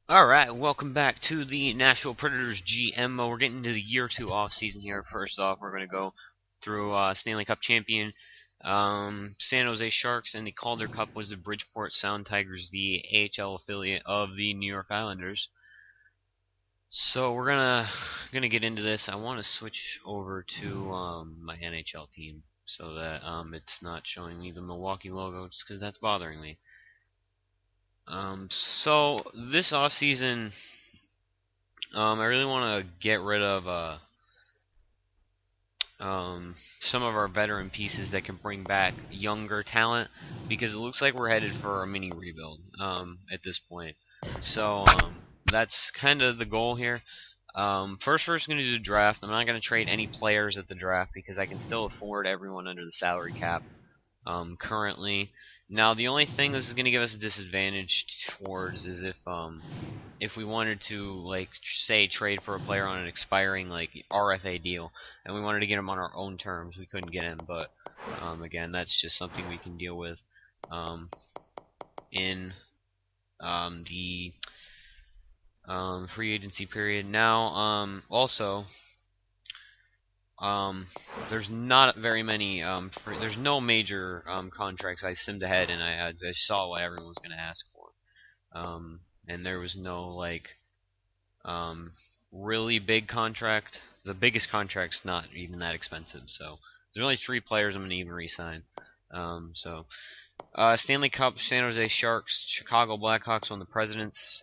Alright, welcome back to the Nashville Predators GMO. We're getting into the year 2 off season here. First off, we're going to go through Stanley Cup champion San Jose Sharks, and the Calder Cup was the Bridgeport Sound Tigers, the AHL affiliate of the New York Islanders. So we're gonna get into this. I want to switch over to my NHL team so that it's not showing me the Milwaukee logo, just because that's bothering me. So this off season, I really want to get rid of some of our veteran pieces that can bring back younger talent, because it looks like we're headed for a mini rebuild at this point. So that's kind of the goal here. First, we're just going to do the draft. I'm not going to trade any players at the draft because I can still afford everyone under the salary cap currently. Now, the only thing this is going to give us a disadvantage towards is if we wanted to, like, say, trade for a player on an expiring, like, RFA deal, and we wanted to get him on our own terms, we couldn't get him. But again, that's just something we can deal with in the free agency period. Now, also, there's not very many there's no major contracts. I simmed ahead and I saw what everyone was going to ask for, and there was no like really big contract. The biggest contract's not even that expensive, so there's only 3 players I'm going to even re-sign. Stanley Cup, San Jose Sharks, Chicago Blackhawks on the Presidents.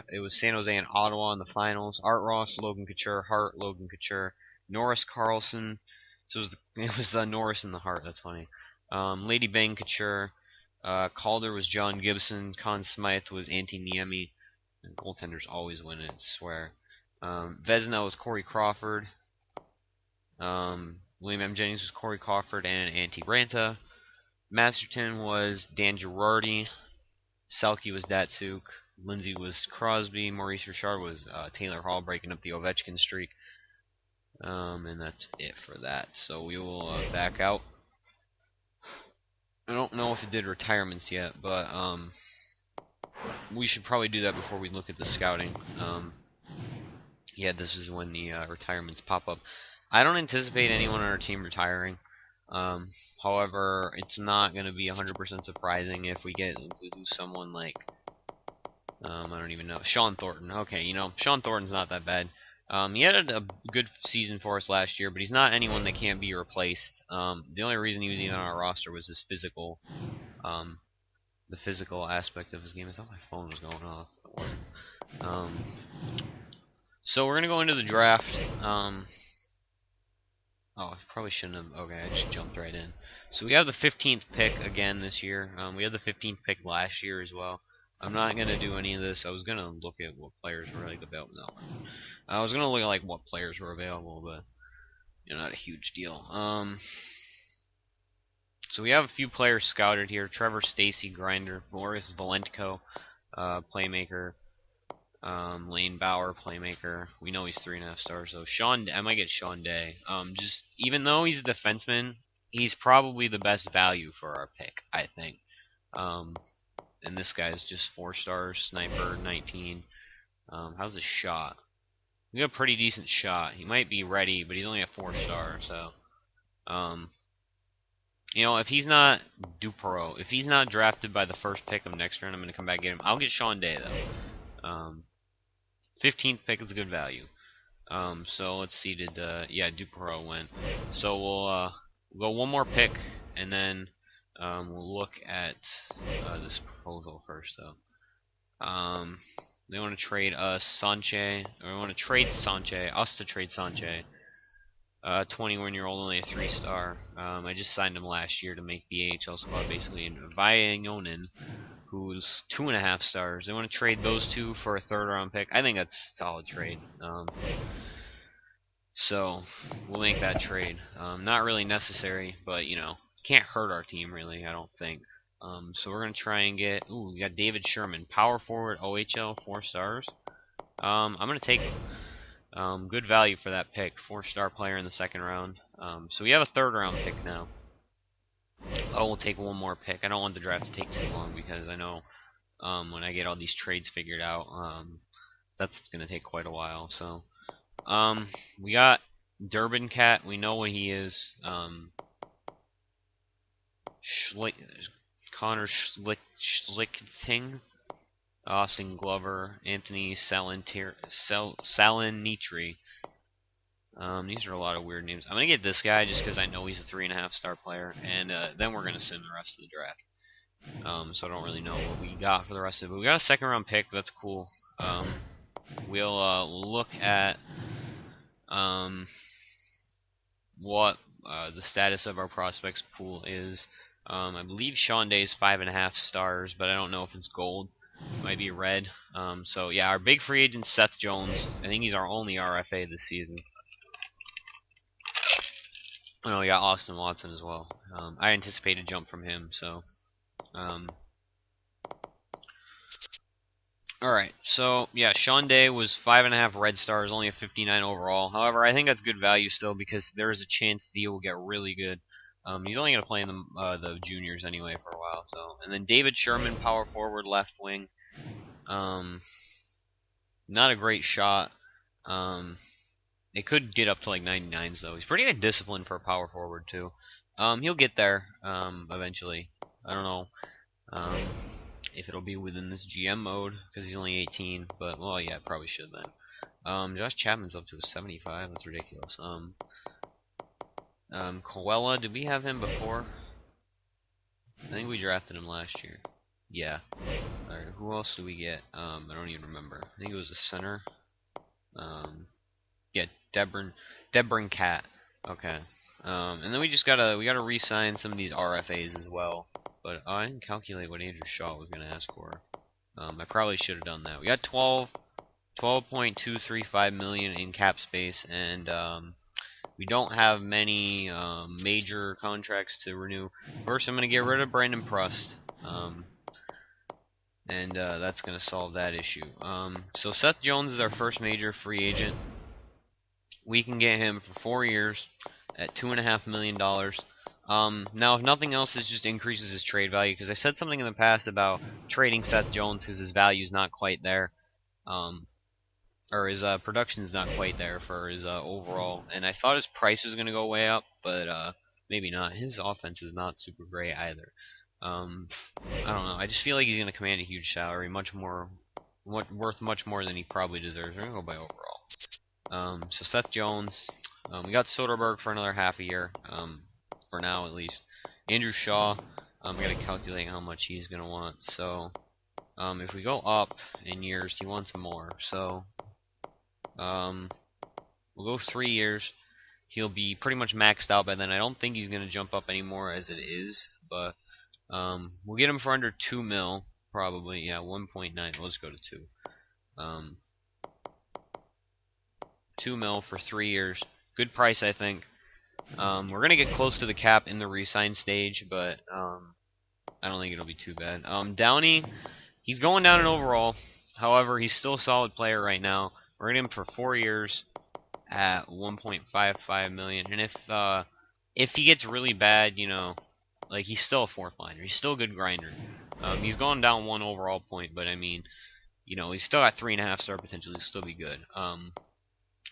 It was San Jose and Ottawa in the finals. Art Ross, Logan Couture, Hart, Logan Couture, Norris Carlson. So it was the Norris and the Hart. That's funny. Lady Bang Couture. Calder was John Gibson. Conn Smythe was Antti Niemi. And goaltenders always win it, I swear. Vezina was Corey Crawford. William M. Jennings was Corey Crawford and Antti Ranta. Masterton was Dan Girardi. Selke was Datsuk. Lindsay was Crosby. Maurice Richard was Taylor Hall, breaking up the Ovechkin streak. And that's it for that. So we will back out. I don't know if it did retirements yet, but we should probably do that before we look at the scouting. Yeah, this is when the retirements pop up. I don't anticipate anyone on our team retiring. However, it's not going to be 100% surprising if we lose someone like, I don't even know, Sean Thornton. Okay, Sean Thornton's not that bad. He had a good season for us last year, but he's not anyone that can't be replaced. The only reason he was even on our roster was his physical, the physical aspect of his game. I thought my phone was going off. So we're going to go into the draft. Oh, I probably shouldn't have. Okay, I just jumped right in. So we have the 15th pick again this year. We had the 15th pick last year as well. I'm not going to do any of this. I was going to look at what players were like available. No. I was going to look at like what players were available, but not a huge deal. So we have a few players scouted here. Trevor Stacey, grinder. Boris Valentko, playmaker. Lane Bauer, playmaker. We know he's 3.5 stars. So I might get Sean Day. Just even though he's a defenseman, he's probably the best value for our pick, I think. And this guy's just 4 stars, sniper, 19. How's his shot? We got a pretty decent shot. He might be ready, but he's only a 4 star. So, if he's not Dupereau, if he's not drafted by the first pick of next round, I'm gonna come back and get him. I'll get Sean Day though. 15th pick is a good value. So let's see, yeah, Dupereau went. So we'll go one more pick, and then we'll look at this proposal first, though. They want to trade us Sanche, or they want to trade Sanche, us to trade Sanche. 21-year-old, only a 3-star. I just signed him last year to make the AHL squad, basically. And Vainionen, who's 2.5 stars. They want to trade those 2 for a 3rd-round pick. I think that's a solid trade. So we'll make that trade. Not really necessary, but can't hurt our team really, I don't think. So we're gonna try and get. Ooh, we got David Sherman, power forward, OHL, 4 stars. I'm gonna take good value for that pick, 4-star player in the 2nd round. So we have a 3rd-round pick now. Oh, we'll take one more pick. I don't want the draft to take too long because I know when I get all these trades figured out. That's gonna take quite a while. So we got Durbin Cat. We know what he is. Connor Schlichting, Austin Glover, Anthony Salinitri. These are a lot of weird names. I'm gonna get this guy just because I know he's a 3.5-star player, and then we're gonna sim the rest of the draft. So I don't really know what we got for the rest of it. But we got a 2nd-round pick. That's cool. We'll look at what the status of our prospects pool is. I believe Sean Day is 5.5 stars, but I don't know if it's gold. It might be red. So yeah, our big free agent Seth Jones. I think he's our only RFA this season. Oh, we got Austin Watson as well. I anticipate a jump from him. So, alright, so yeah, Sean Day was 5.5 red stars, only a 59 overall. However, I think that's good value still because there is a chance that he will get really good. He's only going to play in the juniors anyway for a while. So, and then David Sherman, power forward, left wing. Not a great shot. It could get up to like 99s though. He's pretty good discipline for a power forward too. He'll get there eventually. I don't know if it'll be within this GM mode because he's only 18. But well, yeah, probably should then. Josh Chapman's up to a 75. That's ridiculous. Coella, did we have him before? I think we drafted him last year. Yeah. Alright, who else do we get? I don't even remember. I think it was a center. Yeah, Debrin Cat. Okay. And then we gotta re-sign some of these RFAs as well. But I didn't calculate what Andrew Shaw was gonna ask for. I probably should have done that. We got 12.235 million in cap space, and we don't have many major contracts to renew. First, I'm gonna get rid of Brandon Prust. And that's going to solve that issue. So Seth Jones is our first major free agent. We can get him for 4 years at $2.5 million. Now, if nothing else, this just increases his trade value, because I said something in the past about trading Seth Jones because his value is not quite there, or his production is not quite there for his overall. And I thought his price was going to go way up, but maybe not. His offense is not super great either. I don't know. I just feel like he's going to command a huge salary, worth much more than he probably deserves. We're going to go by overall. So Seth Jones. We got Soderberg for another half a year, for now at least. Andrew Shaw. I'm going to calculate how much he's going to want. So, if we go up in years, he wants more. So, we'll go 3 years. He'll be pretty much maxed out by then. I don't think he's going to jump up anymore as it is, but we'll get him for under 2 mil, probably. Yeah, 1.9. Let's go to 2. 2 mil for 3 years. Good price, I think. We're gonna get close to the cap in the re-sign stage, but I don't think it'll be too bad. Downey, he's going down in overall. However, he's still a solid player right now. We're gonna get him for 4 years at 1.55 million. And if he gets really bad, you know, like, he's still a 4th liner. He's still a good grinder. He's gone down 1 overall point, but I mean, you know, he's still got 3.5 star potential. He'll still be good.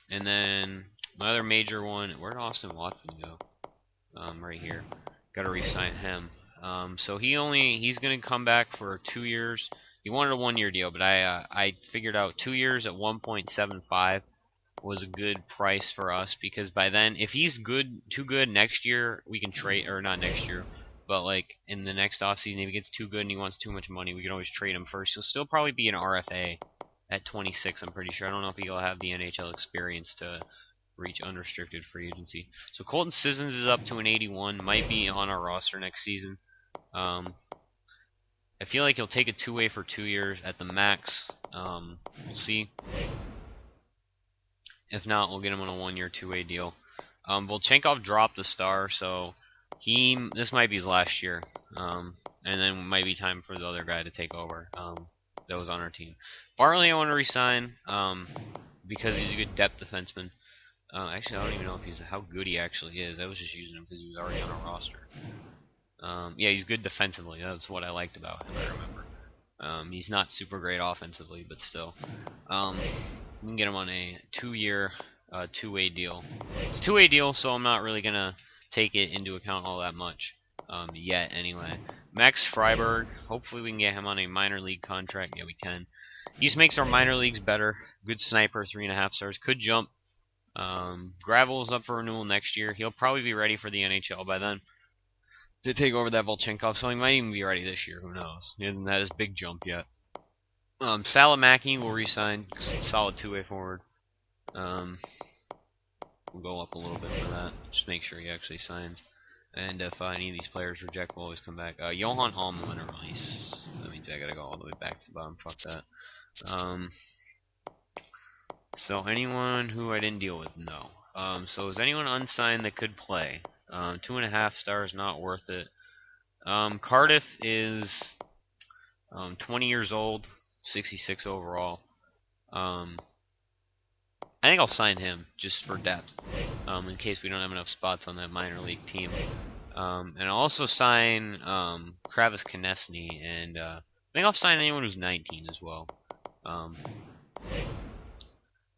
And then another major one. Where'd Austin Watson go? Right here. Got to re-sign him. So he's gonna come back for 2 years. He wanted a 1-year deal, but I figured out 2 years at 1.75 was a good price for us, because by then, if he's too good next year, we can trade, or not next year, but like in the next offseason, if he gets too good and he wants too much money, we can always trade him first. He'll still probably be an RFA at 26, I'm pretty sure. I don't know if he'll have the NHL experience to reach unrestricted free agency. So Colton Sissons is up to an 81, might be on our roster next season. I feel like he'll take a 2-way for 2 years at the max. We'll see. If not, we'll get him on a 1-year 2-way deal. Volchenkov dropped the star, so this might be his last year. And then it might be time for the other guy to take over. That was on our team. Bartley I want to resign, because he's a good depth defenseman. Actually, I don't even know if how good he actually is. I was just using him because he was already on our roster. Yeah, he's good defensively. That's what I liked about him, I remember. He's not super great offensively, but still. We can get him on a 2-year, two-way deal. It's a two-way deal, so I'm not really gonna take it into account all that much yet. Anyway, Max Freiberg. Hopefully, we can get him on a minor league contract. Yeah, we can. He just makes our minor leagues better. Good sniper, 3.5 stars. Could jump. Gravel's up for renewal next year. He'll probably be ready for the NHL by then to take over that Volchenkov, so he might even be ready this year. Who knows? He hasn't had his big jump yet. Salamaki will resign. Solid two-way forward. We'll go up a little bit for that. Just make sure he actually signs. And if any of these players reject, we'll always come back. Johan Alm a release. That means I gotta go all the way back to the bottom. Fuck that. So anyone who I didn't deal with? No. So is anyone unsigned that could play? 2.5 stars, not worth it. Cardiff is 20 years old, 66 overall. I think I'll sign him just for depth, in case we don't have enough spots on that minor league team. And I'll also sign Travis Konechny, and I think I'll sign anyone who's 19 as well.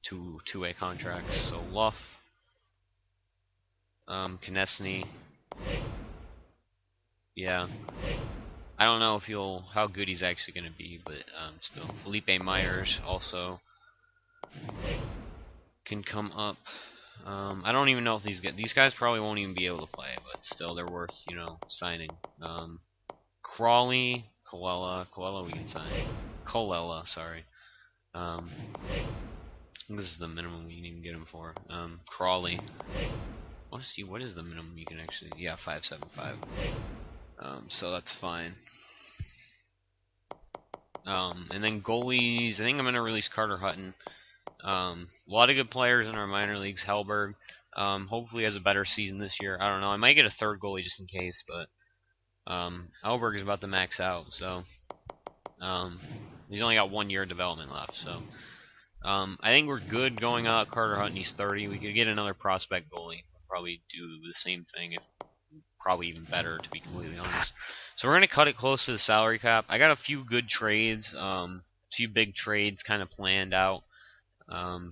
Two-way contracts. So Luff, Konechny. Yeah. I don't know if how good he's actually gonna be, but still. Felipe Myers also can come up. I don't even know if these guys probably won't even be able to play, but still they're worth, signing. Crawley, Colella we can sign. Colella, sorry. This is the minimum we can even get him for. Crawley. I want to see what is the minimum you can actually. Yeah, 5.75. So that's fine. And then goalies. I think I'm gonna release Carter Hutton. A lot of good players in our minor leagues. Hellberg. Hopefully has a better season this year. I don't know. I might get a third goalie just in case, but Hellberg is about to max out, so he's only got 1 year of development left. So I think we're good going out. Carter Hutton, he's 30. We could get another prospect goalie. Probably do the same thing, if probably even better, to be completely honest. So we're gonna cut it close to the salary cap. I got a few good trades, few big trades kind of planned out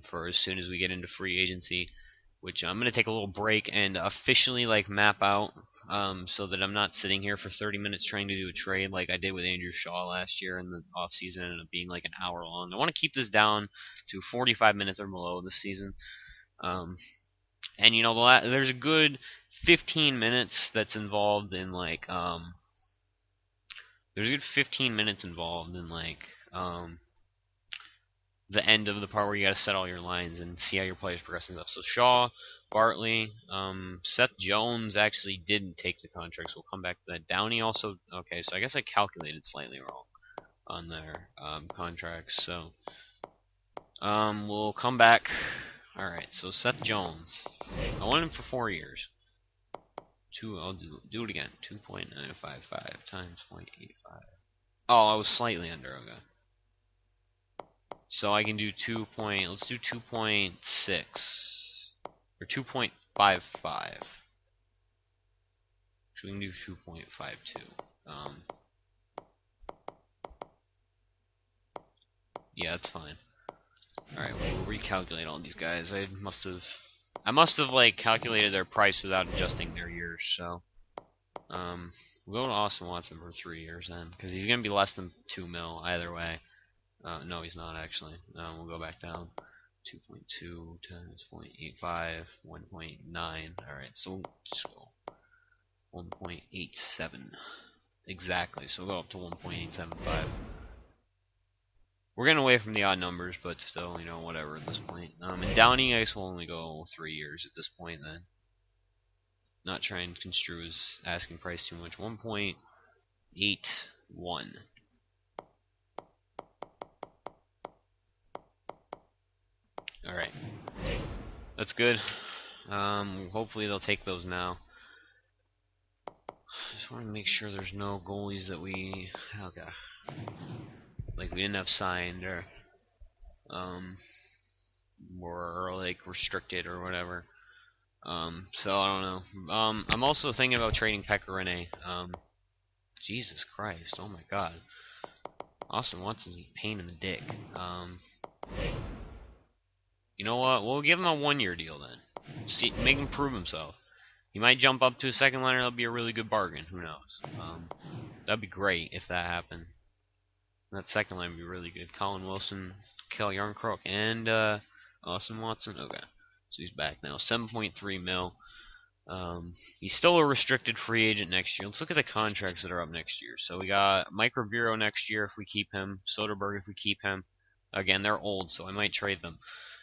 for as soon as we get into free agency, which I'm gonna take a little break and officially map out, so that I'm not sitting here for 30 minutes trying to do a trade like I did with Andrew Shaw last year in the offseason, and it being like an hour long. I want to keep this down to 45 minutes or below this season. And there's a good 15 minutes that's involved in there's a good 15 minutes involved in the end of the part where you gotta set all your lines and see how your players progress and stuff. So Shaw, Bartley, Seth Jones actually didn't take the contract, so we'll come back to that. Downey also, okay, so I guess I calculated slightly wrong on their contracts. So we'll come back. All right, so Seth Jones, I want him for 4 years. I'll do it again. 2.955 times 0.85. Oh, I was slightly under. Okay. So I can do let's do 2.6 or 2.55. So we can do 2.52. Yeah, that's fine. Alright, we'll recalculate all these guys. I must have calculated their price without adjusting their years, so we'll go to Austin Watson for 3 years then, because he's gonna be less than 2 mil either way. No, he's not actually. We'll go back down. 2.2 times 0.85, 1.9. Alright, so let's go 1.87. Exactly, so we'll go up to 1.875. We're getting away from the odd numbers, but still, whatever at this point. And Downey, I guess we'll only go 3 years at this point then. Not trying to construe his asking price too much. 1.81. Alright. That's good. Hopefully they'll take those now. Just want to make sure there's no goalies that we... Okay. We didn't have signed or were restricted or whatever. So I don't know. I'm also thinking about trading Pecorine. Jesus Christ, oh my god. Austin Watson's a pain in the dick. You know what? We'll give him a 1-year deal then. See, make him prove himself. He might jump up to a second liner. That'll be a really good bargain. Who knows? That'd be great if that happened. That second line would be really good. Colin Wilson, Kel Yarncrook, and Austin Watson. Okay, so he's back now. 7.3 mil. He's still a restricted free agent next year. Let's look at the contracts that are up next year. So we got Mike Ribeiro next year if we keep him. Soderberg if we keep him. Again, they're old, so I might trade them.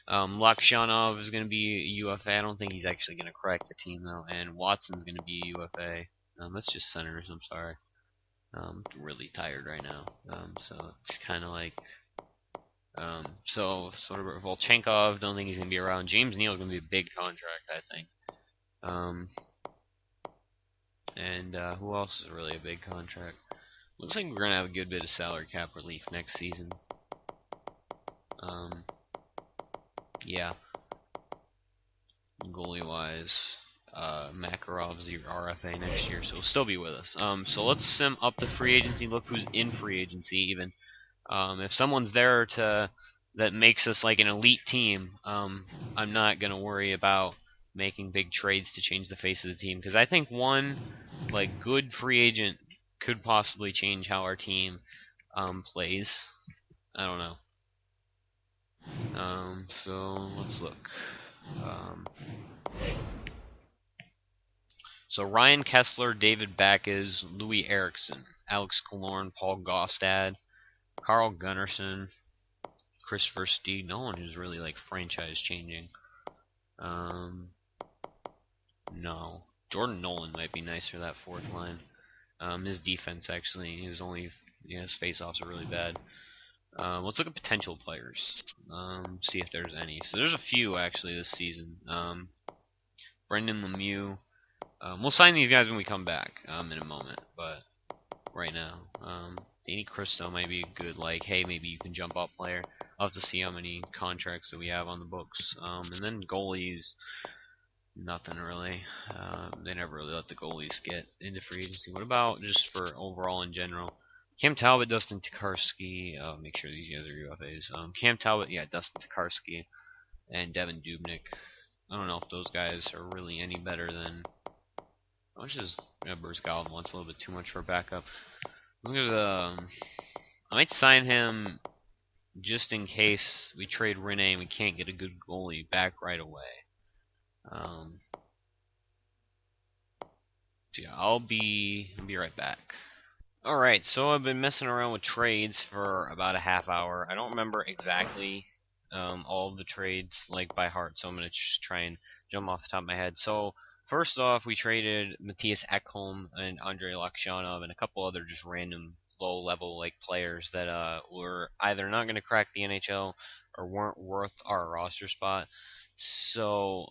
Lakshanov is going to be a UFA. I don't think he's actually going to crack the team, though. And Watson's going to be a UFA. That's just centers, I'm sorry. I'm really tired right now. So it's kind of like... so sort of Volchenkov, don't think he's going to be around. James Neal is going to be a big contract, I think. And who else is really a big contract? Looks like we're going to have a good bit of salary cap relief next season. Yeah. Goalie-wise, Makarov's your RFA next year, so he'll still be with us. So let's sim up the free agency, look who's in free agency even. If someone's there that makes us like an elite team, I'm not going to worry about making big trades to change the face of the team, because I think one like good free agent could possibly change how our team plays. I don't know. So let's look. So Ryan Kessler, David Backes, Louis Eriksson, Alex Killorn, Paul Gaustad, Carl Gunnarsson, Christopher Steed. No one who's really like franchise changing. No. Jordan Nolan might be nice for that fourth line. His defense actually, his face-offs are really bad. Let's look at potential players. See if there's any. So there's a few actually this season. Brendan Lemieux. We'll sign these guys when we come back in a moment, but right now, Danny Cristo might be a good, like, hey, maybe you can jump up player. I'll have to see how many contracts that we have on the books. And then goalies, nothing really. They never really let the goalies get into free agency. What about just for overall in general? Cam Talbot, Dustin Tokarski. Make sure these guys are UFAs. Cam Talbot, yeah, Dustin Tokarski, and Devin Dubnyk. I don't know if those guys are really any better than. How much is Bruce Galvin wants a little bit too much for a backup? I might sign him just in case we trade Rene and we can't get a good goalie back right away. So yeah, I'll be right back. Alright, so I've been messing around with trades for about a half hour. I don't remember exactly all of the trades like by heart, so I'm going to just try and jump off the top of my head. So first off, we traded Matthias Ekholm and Andrei Lakshanov and a couple other just random low-level like players that were either not going to crack the NHL or weren't worth our roster spot. So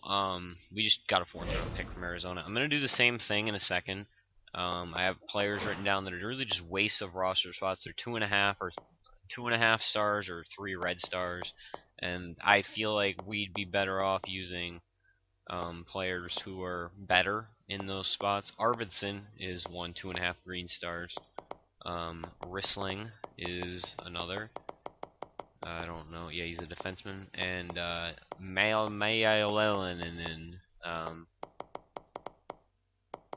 we just got a 4th-round pick from Arizona. I'm going to do the same thing in a second. I have players written down that are really just wastes of roster spots. They're 2.5 stars or 3 red stars, and I feel like we'd be better off using players who are better in those spots. Arvidsson is 2.5 green stars. Rissling is another. I don't know. Yeah, he's a defenseman. And Mayalelen,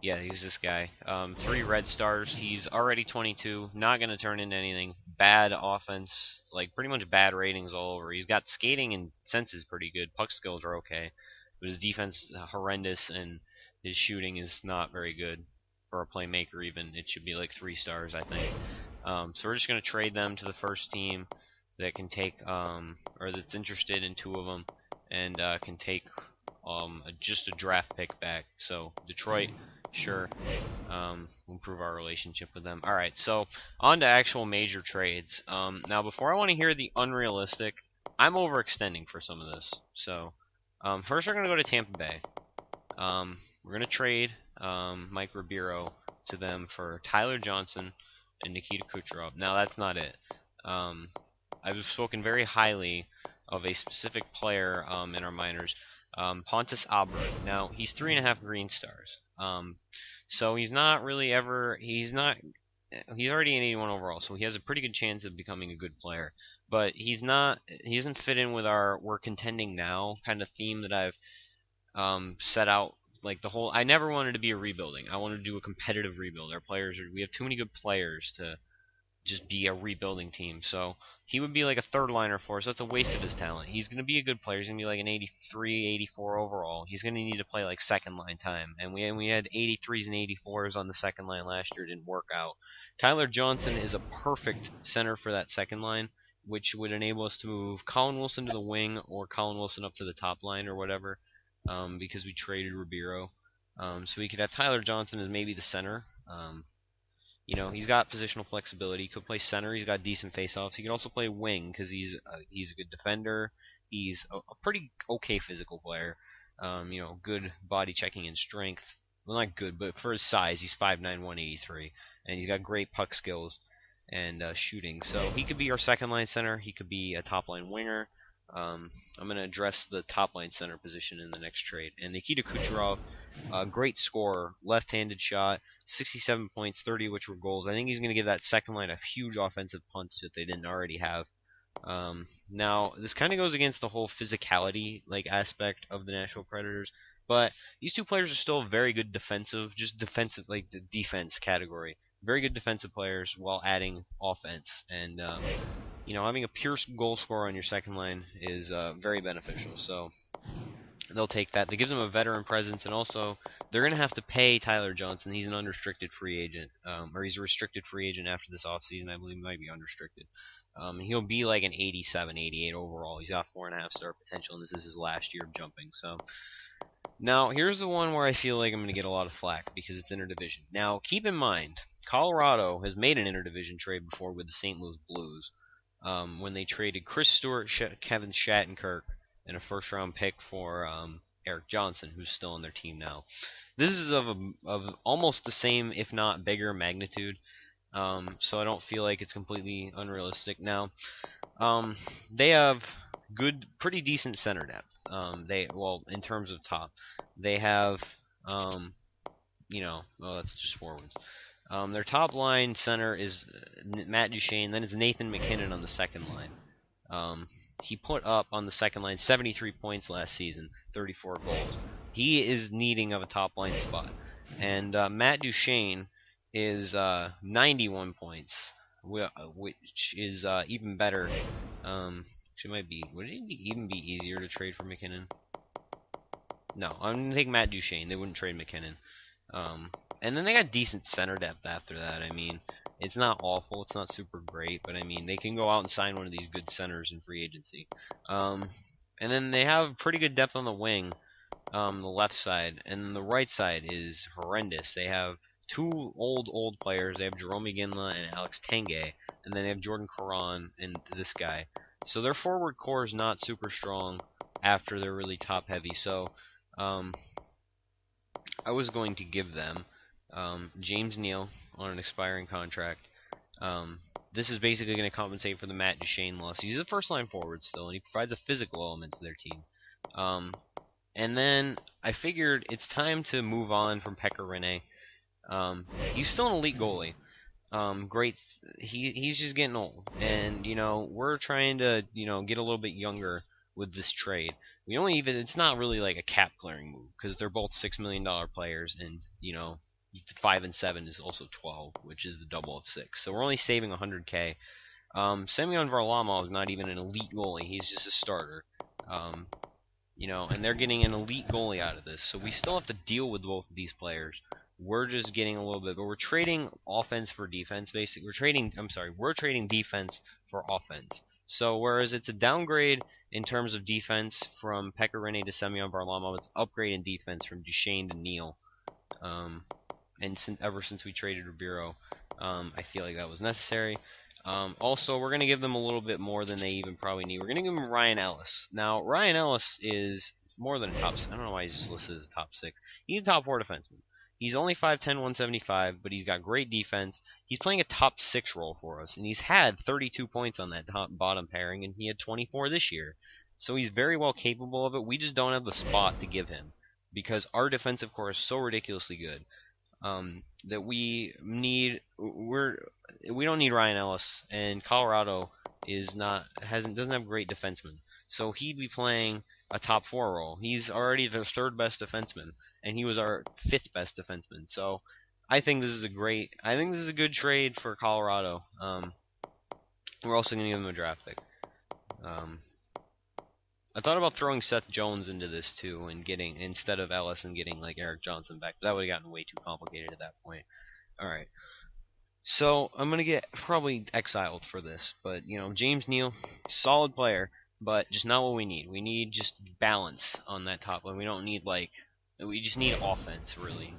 yeah, he's this guy. 3 red stars. He's already 22. Not going to turn into anything. Bad offense. Like, pretty much bad ratings all over. He's got skating and senses pretty good. Puck skills are okay. But his defense is horrendous, and his shooting is not very good. For a playmaker, even. It should be like 3 stars, I think. So we're just going to trade them to the first team that can take, or that's interested in 2 of them, and can take just a draft pick back. So Detroit, sure, we'll improve our relationship with them. All right, so on to actual major trades. Now, before I want to hear the unrealistic, I'm overextending for some of this. So first, we're gonna go to Tampa Bay. We're gonna trade Mike Ribeiro to them for Tyler Johnson and Nikita Kucherov. Now, that's not it. I've spoken very highly of a specific player in our minors, Pontus Aberg. Now, he's 3.5 green stars. So he's not really ever. He's not he's already an 81 overall, so he has a pretty good chance of becoming a good player. But he's not. He doesn't fit in with our "we're contending now" kind of theme that I've set out. Like the whole, I never wanted to be a rebuilding. I wanted to do a competitive rebuild. Our players, we have too many good players to just be a rebuilding team. So he would be like a third liner for us. That's a waste of his talent. He's going to be a good player. He's going to be like an 83, 84 overall. He's going to need to play like second line time. And we had 83s and 84s on the second line last year. It didn't work out. Tyler Johnson is a perfect center for that second line, which would enable us to move Colin Wilson to the wing or Colin Wilson up to the top line or whatever, because we traded Ribeiro. So we could have Tyler Johnson as maybe the center. He's got positional flexibility. He could play center. He's got decent faceoffs. He can also play wing because he's a good defender. He's a pretty okay physical player. Good body checking and strength. Well, not good, but for his size, he's 5'9", 183, and he's got great puck skills and shooting. So he could be our second line center. He could be a top line winger. I'm going to address the top line center position in the next trade. And Nikita Kucherov, great scorer, left-handed shot, 67 points, 30 of which were goals. I think he's going to give that second line a huge offensive punch that they didn't already have. Now, this kind of goes against the whole physicality aspect of the Nashville Predators, but these two players are still very good defensive the defense category. Very good defensive players while adding offense. And having a pure goal scorer on your second line is very beneficial. So they'll take that. That gives them a veteran presence, and also they're going to have to pay Tyler Johnson. He's an unrestricted free agent, or he's a restricted free agent after this offseason. I believe he might be unrestricted. He'll be like an 87, 88 overall. He's got 4.5 star potential, and this is his last year of jumping. So now here's the one where I feel like I'm going to get a lot of flack because it's interdivision. Now keep in mind, Colorado has made an interdivision trade before with the St. Louis Blues, when they traded Chris Stewart, Kevin Shattenkirk, and a first-round pick for Eric Johnson, who's still on their team now. This is of almost the same, if not bigger, magnitude. So I don't feel like it's completely unrealistic. Now, they have pretty decent center depth. In terms of top, they have, that's just forwards. Their top line center is Matt Duchene, then it's Nathan MacKinnon on the second line. He put up on the second line 73 points last season, 34 goals. He is needing of a top line spot. And Matt Duchene is 91 points, which is even better. Would it even be easier to trade for MacKinnon? No, I'm going to take Matt Duchene. They wouldn't trade MacKinnon. And then they got decent center depth after that. I mean, it's not awful. It's not super great. But, I mean, they can go out and sign one of these good centers in free agency. And then they have pretty good depth on the wing, the left side. And the right side is horrendous. They have two old players. They have Jerome Iginla and Alex Tanguay. And then they have Jordan Caron and this guy. So their forward core is not super strong after they're really top heavy. So I was going to give them James Neal on an expiring contract. This is basically going to compensate for the Matt Duchene loss. He's a first-line forward still, and he provides a physical element to their team. And then I figured it's time to move on from Pekka Rinne. He's still an elite goalie. Great. He's just getting old, and we're trying to get a little bit younger with this trade. It's not really like a cap clearing move because they're both $6 million players, and 5 and 7 is also 12, which is the double of 6. So we're only saving $100K. Semyon Varlamov is not even an elite goalie; he's just a starter. And they're getting an elite goalie out of this. So we still have to deal with both of these players. We're just getting a little bit, but we're trading offense for defense. Basically, we're trading defense for offense. So whereas it's a downgrade in terms of defense from Pekka Rinne to Semyon Varlamov, it's an upgrade in defense from Duchene to Neal. And ever since we traded Ribeiro, I feel like that was necessary. Also, we're going to give them a little bit more than they even probably need. We're going to give them Ryan Ellis. Now, Ryan Ellis is more than a top 6. I don't know why he's just listed as a top 6. He's a top 4 defenseman. He's only 5'10", 175, but he's got great defense. He's playing a top 6 role for us, and he's had 32 points on that bottom pairing, and he had 24 this year. So he's very well capable of it. We just don't have the spot to give him because our defensive core is so ridiculously good. that we need. We don't need Ryan Ellis, and Colorado doesn't have great defensemen, so he'd be playing a top 4 role. He's already their 3rd best defenseman, and he was our 5th best defenseman. So I think this is a good trade for Colorado. We're also going to give him a draft pick. I thought about throwing Seth Jones into this too, and getting instead of Ellis and getting like Eric Johnson back. But that would have gotten way too complicated at that point. All right. So I'm gonna get probably exiled for this, but James Neal, solid player, but just not what we need. We need just balance on that top line. We don't need we just need offense really.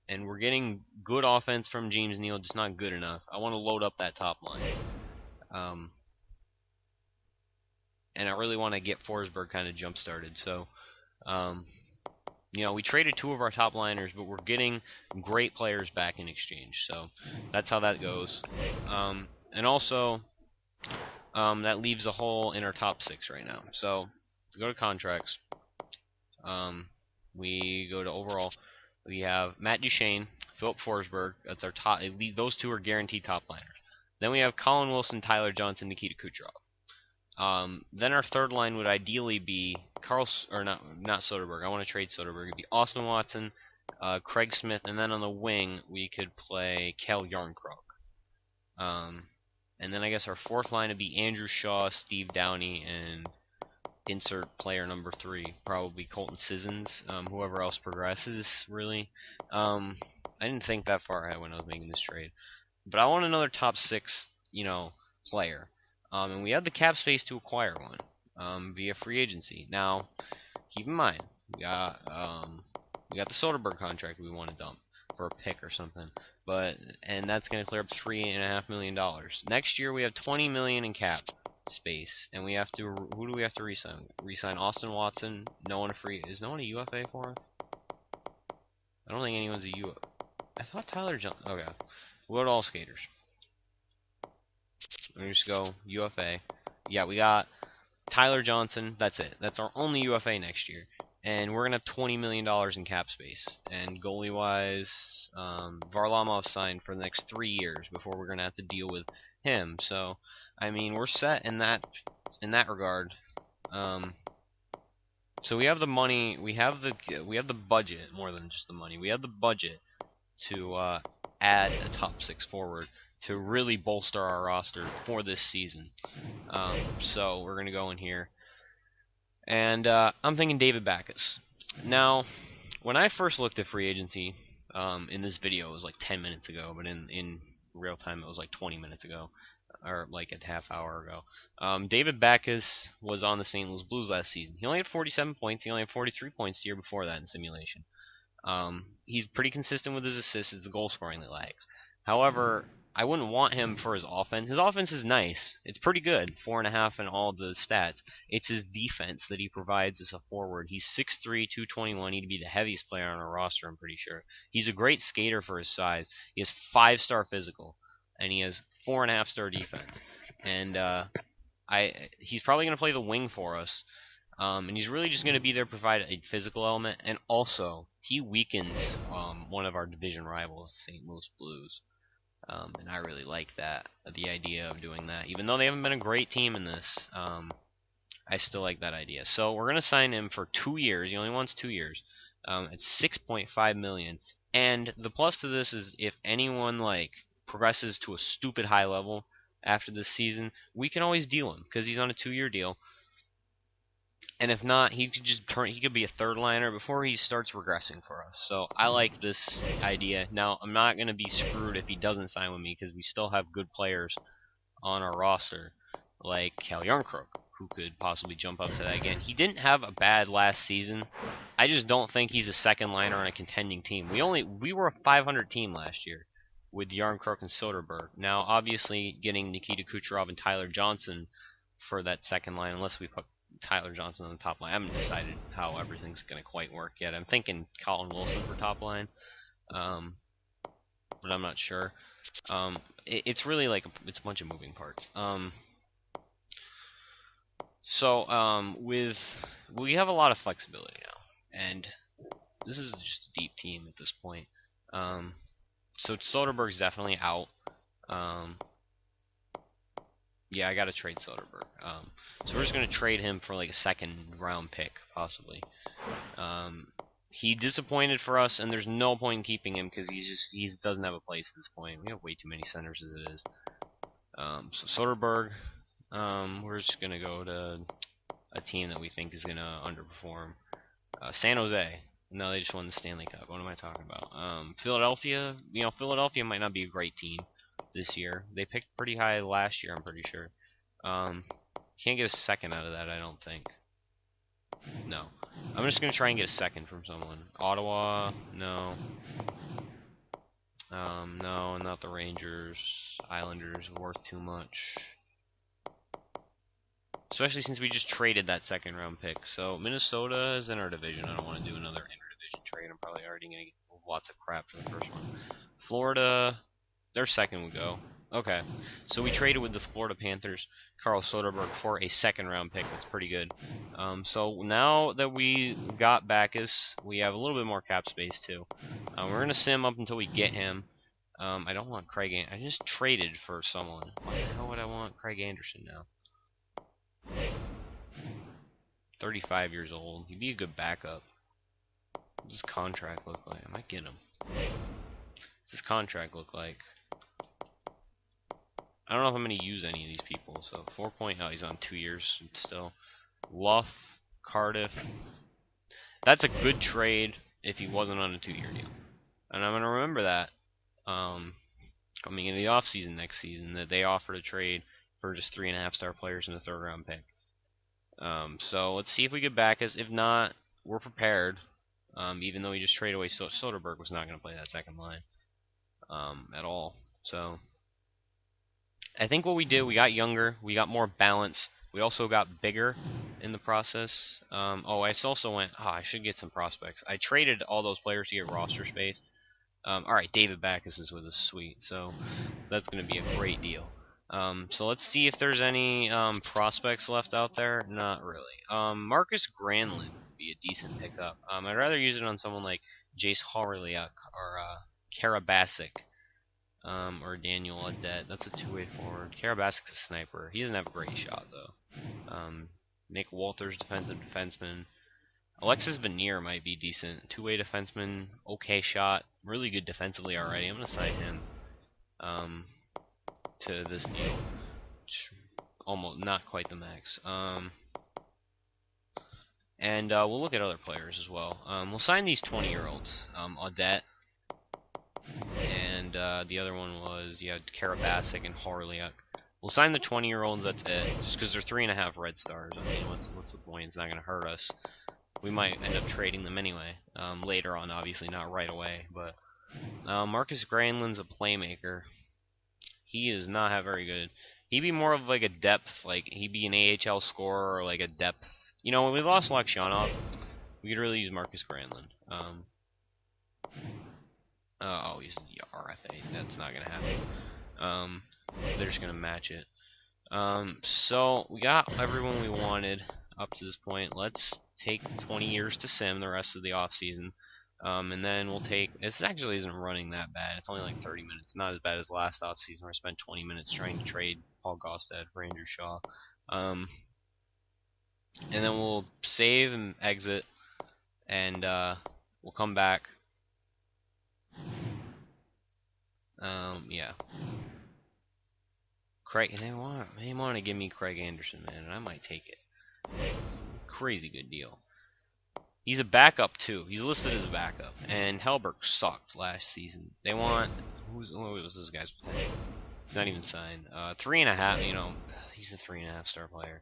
And we're getting good offense from James Neal, just not good enough. I want to load up that top line. And I really want to get Forsberg kind of jump started. So, we traded 2 of our top liners, but we're getting great players back in exchange. So that's how that goes. And also, that leaves a hole in our top 6 right now. So let's go to contracts. We go to overall. We have Matt Duchene, Philip Forsberg. That's our top. Those 2 are guaranteed top liners. Then we have Colin Wilson, Tyler Johnson, Nikita Kucherov. Then our 3rd line would ideally be not Soderberg. I want to trade Soderberg. It'd be Austin Watson, Craig Smith, and then on the wing we could play Kel Yarncroc. And then I guess our 4th line would be Andrew Shaw, Steve Downey, and insert player number 3, probably Colton Sissons. Whoever else progresses, really. I didn't think that far ahead when I was making this trade, but I want another top 6, player. And we have the cap space to acquire one via free agency. Now, keep in mind, we got the Soderberg contract we want to dump for a pick or something, and that's going to clear up $3.5 million. Next year we have $20 million in cap space, and we have to. Who do we have to re-sign? Re-sign Austin Watson. No one is no one a UFA for us? I don't think anyone's a UFA. I thought Tyler Johnson. Okay, we'll go to all skaters. Let me just go UFA. Yeah, we got Tyler Johnson. That's it. That's our only UFA next year. And we're going to have $20 million in cap space. And goalie-wise, Varlamov signed for the next 3 years before we're going to have to deal with him. So, I mean, we're set in that regard. So we have the money. We have the budget, more than just the money. We have the budget to add a top 6 forward to really bolster our roster for this season. So we're going to go in here. And I'm thinking David Backes. Now, when I first looked at free agency, in this video, it was like 10 minutes ago, but in real time, it was like 20 minutes ago, or like a half hour ago. David Backes was on the St. Louis Blues last season. He only had 47 points. He only had 43 points the year before that in simulation. He's pretty consistent with his assists. It's the goal scoring that lags. However, I wouldn't want him for his offense. His offense is nice. It's pretty good. 4.5 in all the stats. It's his defense that he provides as a forward. He's 6'3", 221. He'd be the heaviest player on our roster, I'm pretty sure. He's a great skater for his size. He has 5-star physical, and he has 4.5-star defense. And he's probably going to play the wing for us. And he's really just going to be there to provide a physical element. And also, he weakens one of our division rivals, St. Louis Blues. And I really like the idea of doing that. Even though they haven't been a great team in this, I still like that idea. So we're going to sign him for 2 years. He only wants 2 years. It's $6.5 million. And the plus to this is if anyone progresses to a stupid high level after this season, we can always deal him because he's on a 2-year deal. And if not, he could be a 3rd liner before he starts regressing for us. So I like this idea. Now, I'm not going to be screwed if he doesn't sign with me because we still have good players on our roster, like Cal Yarncroc, who could possibly jump up to that again. He didn't have a bad last season. I just don't think he's a 2nd liner on a contending team. We were a 500 team last year with Yarncroc and Soderberg. Now, obviously, getting Nikita Kucherov and Tyler Johnson for that 2nd line, unless we put Tyler Johnson on the top line. I haven't decided how everything's going to quite work yet. I'm thinking Colin Wilson for top line, but I'm not sure. It's really it's a bunch of moving parts. We have a lot of flexibility now, and this is just a deep team at this point. So Soderberg's definitely out. Yeah, I gotta trade Soderberg. So we're just gonna trade him for like a second round pick, possibly. He disappointed for us, and there's no point in keeping him because he doesn't have a place at this point. We have way too many centers as it is. So Soderberg, we're just gonna go to a team that we think is gonna underperform. San Jose. No, they just won the Stanley Cup. What am I talking about? Philadelphia. Philadelphia might not be a great team this year. They picked pretty high last year, I'm pretty sure. Can't get a second out of that, I don't think. No. I'm just going to try and get a second from someone. Ottawa, no. No, not the Rangers. Islanders, worth too much. Especially since we just traded that second round pick. So Minnesota is in our division. I don't want to do another interdivision trade. I'm probably already going to get lots of crap for the first one. Florida, their second would go. Okay, so we traded with the Florida Panthers, Carl Soderberg, for a second round pick. That's pretty good. So now that we got Backus, we have a little bit more cap space too. We're going to sim up until we get him. I don't want Craig Anderson. I just traded for someone. Why the hell would I want Craig Anderson now? 35 years old. He'd be a good backup. What does his contract look like? I might get him. What does his contract look like? I don't know if I'm going to use any of these people. So 4 point. Oh, he's on 2 years still. Luff, Cardiff. That's a good trade if he wasn't on a 2-year deal. And I'm going to remember that coming into the offseason next season, that they offered a trade for just 3.5-star players in the 3rd round pick. So let's see if we get Backus. If not, we're prepared. Even though we just traded away Soderberg was not going to play that second line at all. So I think what we did, we got younger, we got more balance, we also got bigger in the process. Oh, I also went, I should get some prospects. I traded all those players to get roster space. Alright, David Backus is with us, sweet, so that's going to be a great deal. So let's see if there's any prospects left out there. Not really. Marcus Granlund would be a decent pickup. I'd rather use it on someone like Jace Horliak or Karabasic. Or Daniel Adet. That's a 2-way forward. Karabasic's a sniper. He doesn't have a great shot, though. Nick Walters, defenseman. Alexis Veneer might be decent. 2-way defenseman. Okay shot. Really good defensively already. I'm going to sign him to this deal. Almost not quite the max. And we'll look at other players as well. We'll sign these 20-year-olds. Adet. And the other one was, Karabasic and Horliak. We'll sign the 20-year-olds, that's it. Just because they're 3.5 red stars. I mean, what's the point? It's not going to hurt us. We might end up trading them anyway. Later on, obviously, not right away. But Marcus Granlund's a playmaker. He does not have very good. He'd be more of like a depth, like he'd be an AHL scorer or like a depth. When we lost Lakshyanov, we could really use Marcus Granlund. Oh, he's the RFA. That's not going to happen. They're just going to match it. So, we got everyone we wanted up to this point. Let's take 20 years to sim the rest of the offseason. And then we'll take... This actually isn't running that bad. It's only like 30 minutes. Not as bad as last offseason where I spent 20 minutes trying to trade Paul Gaustad for Andrew Shaw. And then we'll save and exit. And we'll come back. Yeah. Craig, and they want to give me Craig Anderson, man, and I might take it. It's a crazy good deal. He's a backup too. He's listed as a backup, and Hellberg sucked last season. They want what was this guy's potential? He's not even signed. 3.5. He's a 3.5-star player.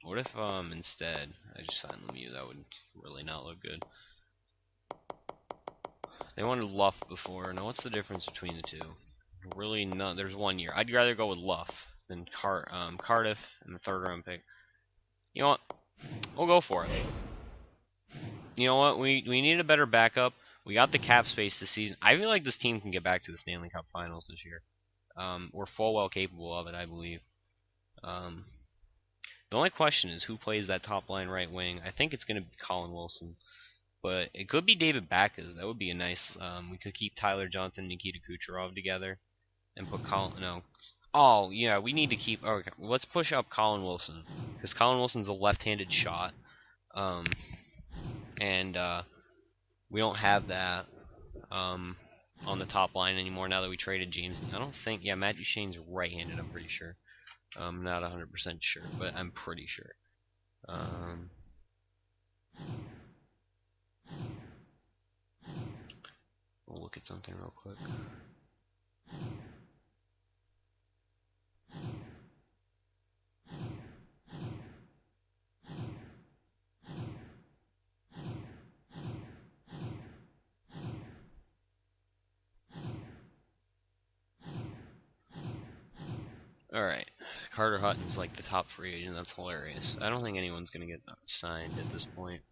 What if instead I just signed Lemieux? That would really not look good. They wanted Luff before. Now, what's the difference between the two? Really, no. There's 1 year. I'd rather go with Luff than Cardiff in the 3rd round pick. You know what? We'll go for it. You know what? We need a better backup. We got the cap space this season. I feel like this team can get back to the Stanley Cup Finals this year. We're full well capable of it, I believe. The only question is who plays that top line right wing. I think it's going to be Colin Wilson. But it could be David Backes. That would be a nice. We could keep Tyler Johnson, Nikita Kucherov together, and put Colin. No. Oh yeah, we need to keep. Okay, let's push up Colin Wilson because Colin Wilson's a left-handed shot. And we don't have that on the top line anymore now that we traded James. I don't think. Yeah, Matt Duchene's right-handed. I'm pretty sure. I'm not 100% sure, but I'm pretty sure. We'll look at something real quick. Alright, Carter Hutton's like the top free agent. That's hilarious. I don't think anyone's going to get signed at this point.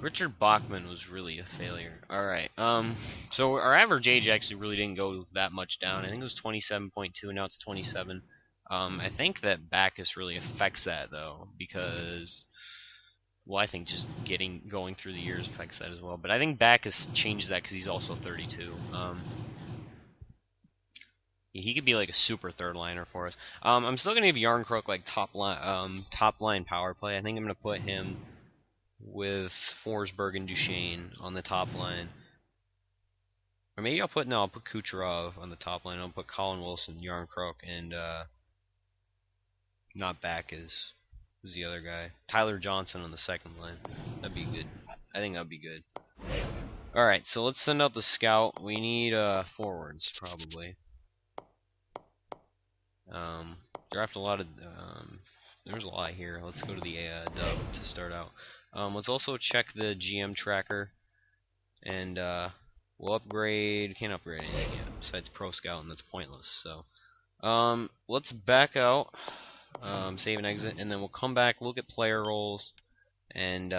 Richard Bachman was really a failure. Alright, so our average age actually really didn't go that much down. I think it was 27.2, now it's 27. I think that Backes really affects that, though, because... Well, I think just going through the years affects that as well. But I think Backes changed that because he's also 32. He could be like a super third liner for us. I'm still gonna give Yarncrook like top line power play. I think I'm gonna put him with Forsberg and Duchesne on the top line. Or maybe I'll put Kucherov on the top line. I'll put Colin Wilson, Yarncrook, and not Backes. Who's the other guy? Tyler Johnson on the second line. That'd be good. I think that'd be good. Alright, so let's send out the scout. We need forwards, probably. Draft a lot of... there's a lot here. Let's go to the dub to start out. Let's also check the GM tracker. And we'll upgrade... Can't upgrade anything yet besides Pro Scout, and that's pointless. So let's back out. Save and exit, and then we'll come back, look at player roles, and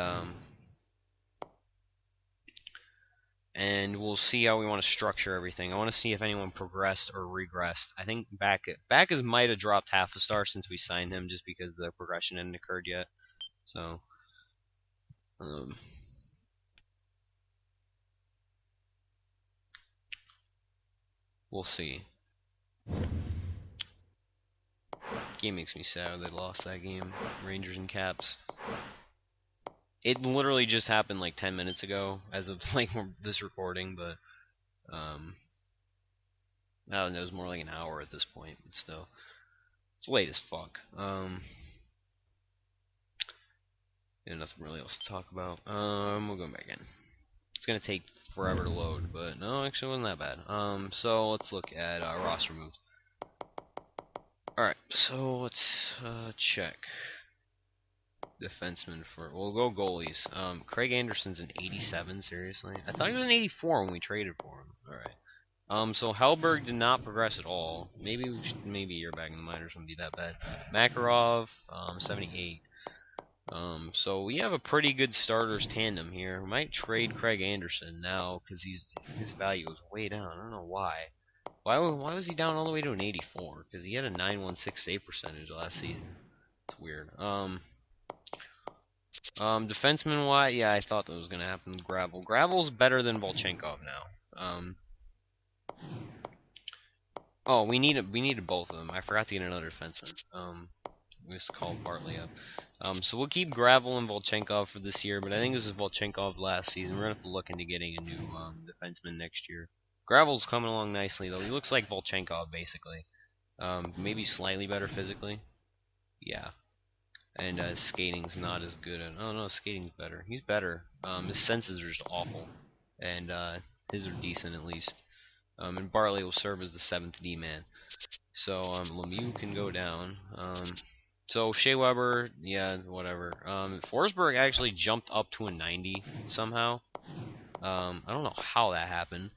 we'll see how we want to structure everything. I want to see if anyone progressed or regressed. I think Backes might have dropped half a star since we signed him, just because the progression hadn't occurred yet. So, we'll see. Game makes me sad they lost that game. Rangers and Caps. It literally just happened like 10 minutes ago as of like this recording, but I don't know, it was more like an hour at this point, but still. It's late as fuck. Nothing really else to talk about. We'll go back in. It's gonna take forever to load, but no, actually it wasn't that bad. So let's look at roster moves. Alright, so let's check defenseman for... We'll go goalies. Craig Anderson's an 87, seriously? I thought he was an 84 when we traded for him. Alright. So Hellberg did not progress at all. Maybe a year back in the minors wouldn't be that bad. Makarov, 78. So we have a pretty good starters tandem here. We might trade Craig Anderson now because his value is way down. I don't know why. Why was he down all the way to an 84? Because he had a 916 save percentage last season. It's weird. Defenseman wise, yeah, I thought that was gonna happen with Gravel. Gravel's better than Volchenkov now. Oh, we needed both of them. I forgot to get another defenseman. We just called Bartley up. So we'll keep Gravel and Volchenkov for this year, but I think this is Volchenkov last season. We're gonna have to look into getting a new defenseman next year. Gravel's coming along nicely, though. He looks like Volchenkov, basically. Maybe slightly better physically. Yeah. And his skating's not as good. Oh, no, skating's better. He's better. His senses are just awful. And his are decent, at least. And Bartley will serve as the 7th D-man. So, Lemieux can go down. So, Shea Weber, yeah, whatever. Forsberg actually jumped up to a 90 somehow. I don't know how that happened.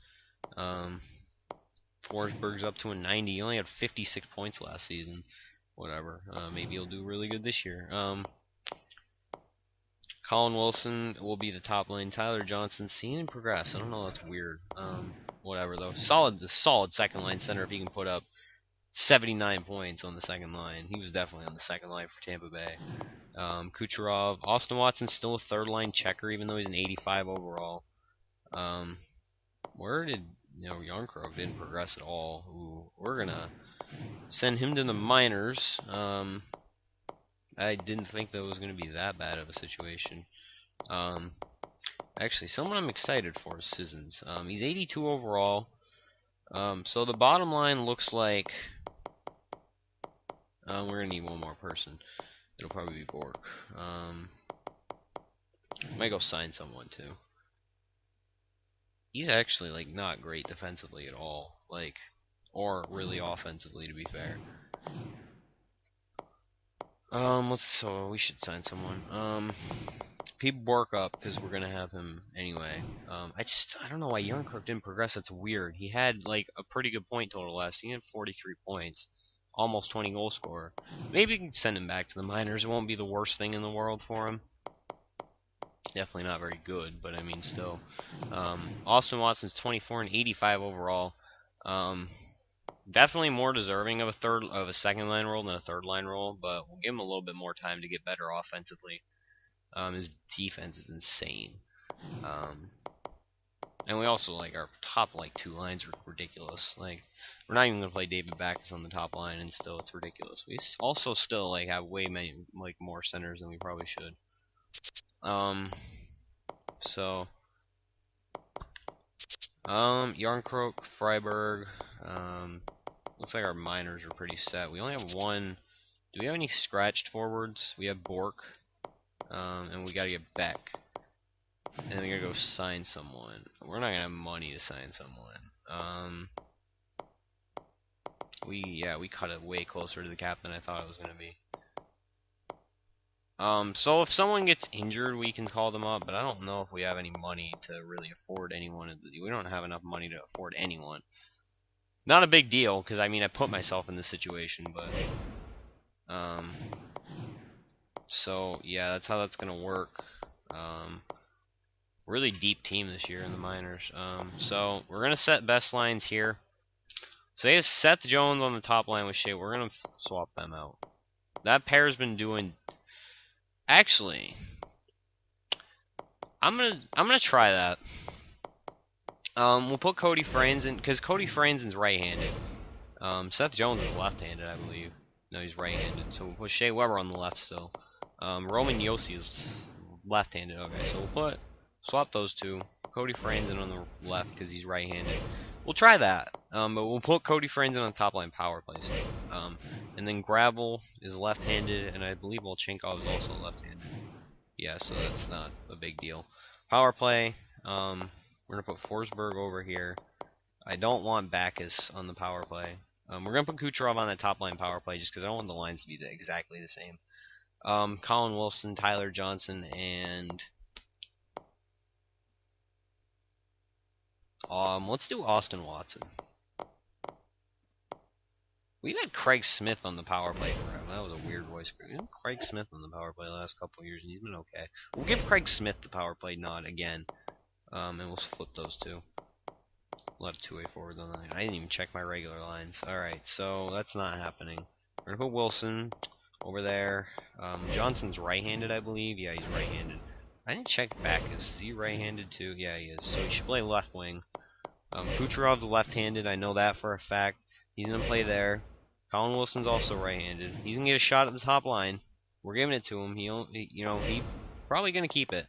Forsberg's up to a 90. He only had 56 points last season. Whatever. Maybe he'll do really good this year. Colin Wilson will be the top lane. Tyler Johnson, seeing him progress. I don't know. That's weird. Whatever though. Solid second line center if he can put up 79 points on the second line. He was definitely on the second line for Tampa Bay. Kucherov. Austin Watson's still a third-line checker, even though he's an 85 overall. Where did Yarncroke didn't progress at all? Ooh, we're gonna send him to the minors. I didn't think that was gonna be that bad of a situation. Actually, someone I'm excited for is Sissons. He's 82 overall. So the bottom line looks like we're gonna need one more person. It'll probably be Bork. Might go sign someone too. He's actually like not great defensively at all, like, or really offensively, to be fair. So we should sign someone. Keep Bork up because we're gonna have him anyway. I don't know why Yarncrook didn't progress. That's weird. He had like a pretty good point total last. He had 43 points, almost 20 goal scorer. Maybe we can send him back to the minors. It won't be the worst thing in the world for him. Definitely not very good, but I mean still. Austin Watson's 24 and 85 overall. Definitely more deserving of a second line role than a third line role, but we'll give him a little bit more time to get better offensively. His defense is insane. And we also, like, our top, like, 2 lines are ridiculous. Like, we're not even going to play David Backes on the top line, and still it's ridiculous. We also still, like, have way many, like, more centers than we probably should. Yarncroke, Freiberg, looks like our minors are pretty set. We only have one. Do we have any scratched forwards? We have Bork, and we gotta get Beck. And then we gotta go sign someone. We're not gonna have money to sign someone. We cut it way closer to the cap than I thought it was gonna be. So if someone gets injured, we can call them up, but I don't know if we have any money to really afford anyone. We don't have enough money to afford anyone. Not a big deal, because I mean I put myself in this situation, but so yeah, that's how that's gonna work. Really deep team this year in the minors. So we're gonna set best lines here. So they have Seth Jones on the top line with Shea. We're gonna swap them out. That pair's been doing. Actually, I'm gonna try that. We'll put Cody Franzen because Cody Franzen's right-handed. Seth Jones is left-handed, I believe. No, he's right-handed. So we'll put Shea Weber on the left still. Roman Yossi is left-handed. Okay, so we'll swap those two. Cody Franzen on the left because he's right-handed. We'll try that. But we'll put Cody Franzen on the top line power play still. And then Gravel is left-handed, and I believe Volchenkov is also left-handed. Yeah, so that's not a big deal. Power play. We're gonna put Forsberg over here. I don't want Backus on the power play. We're gonna put Kucherov on the top line power play just because I don't want the lines to be exactly the same. Colin Wilson, Tyler Johnson, and let's do Austin Watson. We've had Craig Smith on the power play forever. That was a weird voice. We had Craig Smith on the power play the last couple of years, and he's been okay. We'll give Craig Smith the power play nod again, and we'll flip those two. A lot of two-way forwards on the line. I didn't even check my regular lines. Alright, so that's not happening. We're going to put Wilson over there. Johnson's right-handed, I believe. Yeah, he's right-handed. I didn't check Backus. Is he right-handed too? Yeah, he is. So he should play left wing. Kucherov's left-handed. I know that for a fact. He's going to play there. Colin Wilson's also right-handed. He's going to get a shot at the top line. We're giving it to him. He's probably going to keep it.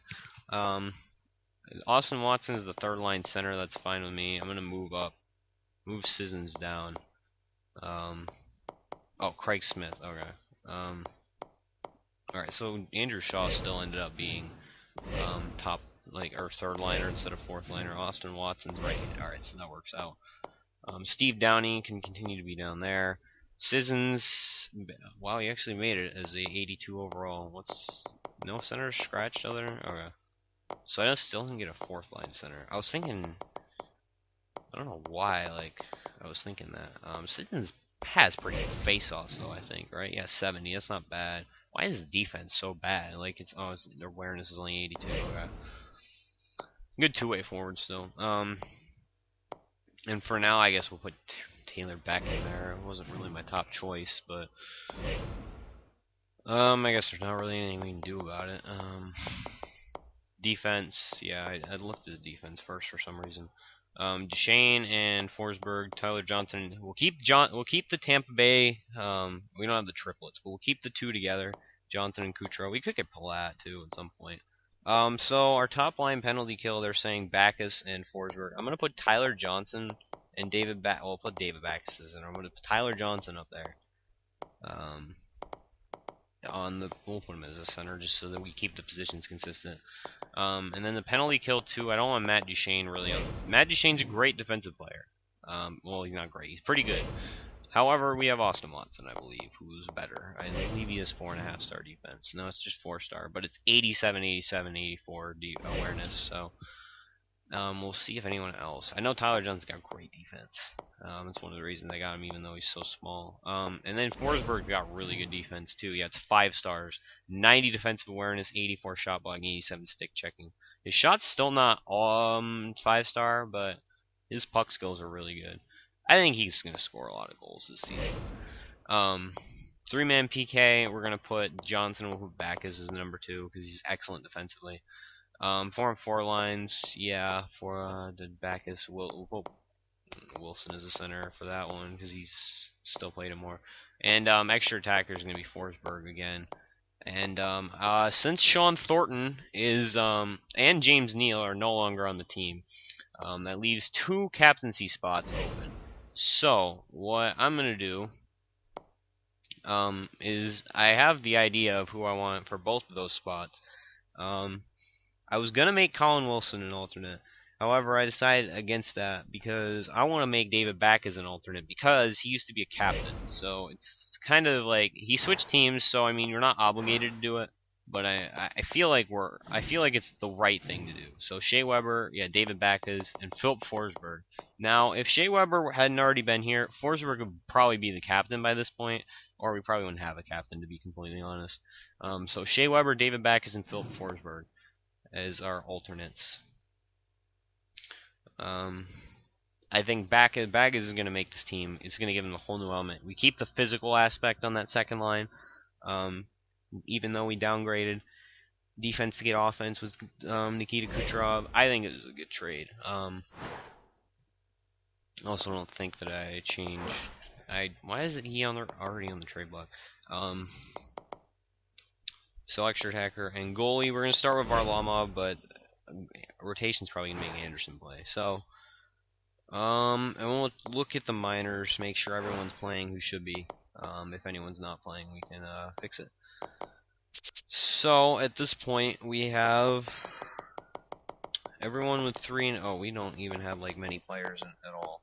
Austin Watson is the third line center. That's fine with me. I'm going to move up. Move Sissons down. Craig Smith. Okay. Alright, so Andrew Shaw still ended up being top, or third liner instead of fourth liner. Austin Watson's right-handed. Alright, so that works out. Steve Downey can continue to be down there. Sissons, wow, he actually made it as a 82 overall. No center scratched other? Okay. So I still didn't get a fourth line center. I was thinking, I don't know why, I was thinking that. Sissons has pretty good face-offs though, I think, right? Yeah, 70, that's not bad. Why is his defense so bad? Their awareness is only 82, okay. Good two-way forward still. And for now, I guess we'll put Taylor back in there. It wasn't really my top choice, but I guess there's not really anything we can do about it. Defense, yeah, I looked at the defense first for some reason. Duchesne and Forsberg, Tyler Johnson. We'll keep the Tampa Bay. We don't have the triplets, but we'll keep the two together. Johnson and Kucherov. We could get Palat too at some point. So our top line penalty kill, they're saying Backus and Forsberg. I'm gonna put Tyler Johnson and David Well, I'll put David Backus in. I'm gonna put Tyler Johnson up there. We'll put him as a center just so that we keep the positions consistent. And then the penalty kill too. I don't want Matt Duchesne really on. Matt Duchesne's a great defensive player. Well, he's not great. He's pretty good. However, we have Austin Watson, I believe, who's better. I believe he has 4.5-star defense. No, it's just 4-star, but it's 87, 87, 84 awareness. So we'll see if anyone else. I know Tyler Johnson's got great defense. That's one of the reasons I got him, even though he's so small. And then Forsberg got really good defense too. Yeah, it's 5 stars, 90 defensive awareness, 84 shot blocking, 87 stick checking. His shot's still not 5-star, but his puck skills are really good. I think he's gonna score a lot of goals this season. 3-man PK, we're gonna put Johnson. We'll put Backus as number 2 because he's excellent defensively. 4-on-4 lines, yeah, for the Backus, we'll put Wilson as a center for that one because he's still played it more. And extra attacker is going to be Forsberg again. And since Sean Thornton is and James Neal are no longer on the team, that leaves 2 captaincy spots open. So what I'm going to do is I have the idea of who I want for both of those spots. I was going to make Colin Wilson an alternate. However, I decided against that because I want to make David back as an alternate because he used to be a captain. So it's kind of like he switched teams, so I mean you're not obligated to do it, but I feel like it's the right thing to do. So Shea Weber, yeah, David Backus, and Philip Forsberg. Now, if Shea Weber hadn't already been here, Forsberg would probably be the captain by this point, or we probably wouldn't have a captain to be completely honest. So Shea Weber, David Backus, and Philip Forsberg as our alternates. I think Baggins is going to make this team. It's going to give him a whole new element. We keep the physical aspect on that second line, even though we downgraded defense to get offense with Nikita Kucherov. I think it was a good trade. I also don't think that I changed. Why is he already on the trade block? So extra attacker and goalie. We're going to start with Varlamov, but rotation's probably going to make Anderson play. So, and we'll look at the minors, make sure everyone's playing who should be. If anyone's not playing, we can fix it. So, at this point, we have everyone with 3 and we don't even have like many players at all.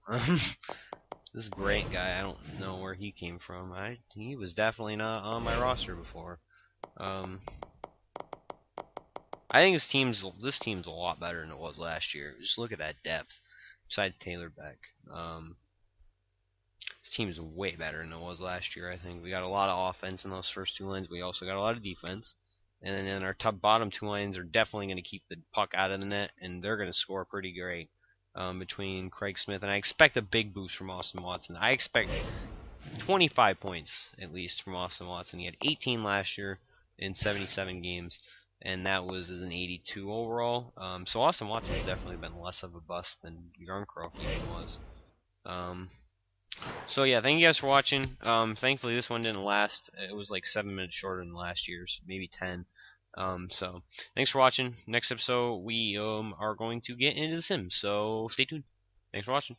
This great guy, I don't know where he came from. He was definitely not on my roster before. I think this team's a lot better than it was last year. Just look at that depth. Besides Taylor Beck, this team is way better than it was last year. I think we got a lot of offense in those first 2 lines. We also got a lot of defense, and then our bottom 2 lines are definitely going to keep the puck out of the net, and they're going to score pretty great. Between Craig Smith and I expect a big boost from Austin Watson. I expect 25 points at least from Austin Watson. He had 18 last year in 77 games, and that was as an 82 overall. So Austin Watson's definitely been less of a bust than Yarncroft even was. So yeah, thank you guys for watching. Thankfully this one didn't last. It was like 7 minutes shorter than last year's, maybe 10. So thanks for watching. Next episode we are going to get into The Sims. So stay tuned. Thanks for watching.